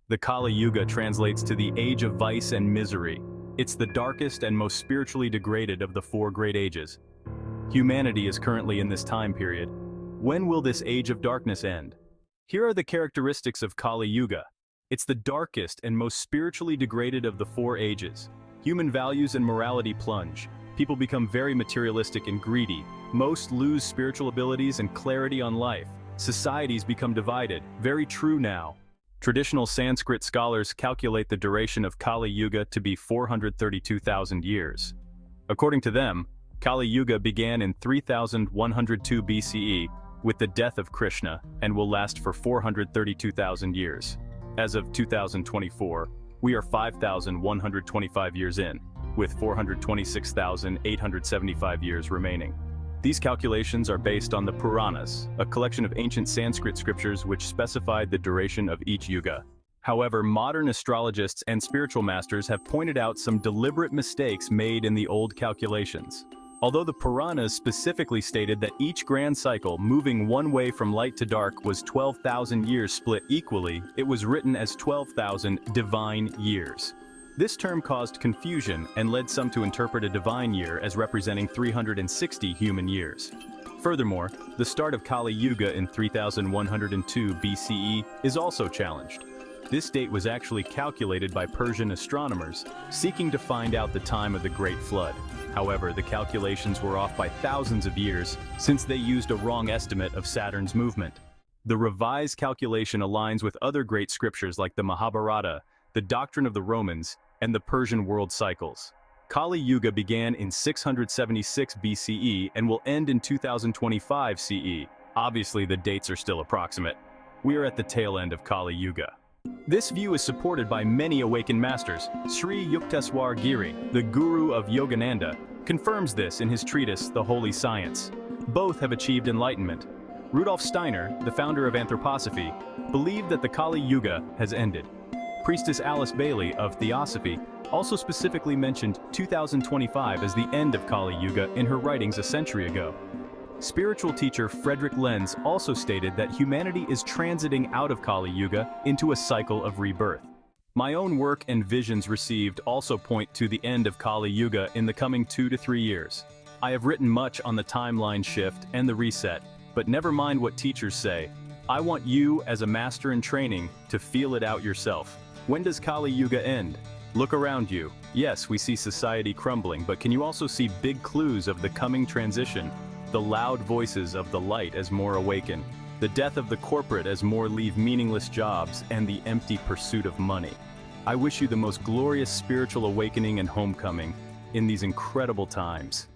The Kali Yuga translates to the age of vice and misery. It's the darkest and most spiritually degraded of the four great ages. Humanity is currently in this time period. When will this age of darkness end? Here are the characteristics of Kali Yuga. It's the darkest and most spiritually degraded of the four ages. Human values and morality plunge. People become very materialistic and greedy. Most lose spiritual abilities and clarity on life. Societies become divided. Very true now. Traditional Sanskrit scholars calculate the duration of Kali Yuga to be 432,000 years. According to them, Kali Yuga began in 3102 BCE with the death of Krishna and will last for 432,000 years. As of 2024, we are 5,125 years in, with 426,875 years remaining. These calculations are based on the Puranas, a collection of ancient Sanskrit scriptures which specified the duration of each yuga. However, modern astrologists and spiritual masters have pointed out some deliberate mistakes made in the old calculations. Although the Puranas specifically stated that each grand cycle moving one way from light to dark was 12,000 years split equally, it was written as 12,000 divine years. This term caused confusion and led some to interpret a divine year as representing 360 human years. Furthermore, the start of Kali Yuga in 3102 BCE is also challenged. This date was actually calculated by Persian astronomers, seeking to find out the time of the Great Flood. However, the calculations were off by thousands of years, since they used a wrong estimate of Saturn's movement. The revised calculation aligns with other great scriptures like the Mahabharata, the doctrine of the Romans, and the Persian world cycles. Kali Yuga began in 676 BCE and will end in 2025 CE. Obviously, the dates are still approximate. We are at the tail end of Kali Yuga. This view is supported by many awakened masters. Sri Yukteswar Giri, the guru of Yogananda, confirms this in his treatise, The Holy Science. Both have achieved enlightenment. Rudolf Steiner, the founder of anthroposophy, believed that the Kali Yuga has ended. Priestess Alice Bailey of Theosophy also specifically mentioned 2025 as the end of Kali Yuga in her writings a century ago. Spiritual teacher Frederick Lenz also stated that humanity is transiting out of Kali Yuga into a cycle of rebirth. My own work and visions received also point to the end of Kali Yuga in the coming 2 to 3 years. I have written much on the timeline shift and the reset, but never mind what teachers say. I want you, as a master in training, to feel it out yourself. When does Kali Yuga end? Look around you. Yes, we see society crumbling, but can you also see big clues of the coming transition? The loud voices of the light as more awaken, the death of the corporate as more leave meaningless jobs, and the empty pursuit of money. I wish you the most glorious spiritual awakening and homecoming in these incredible times.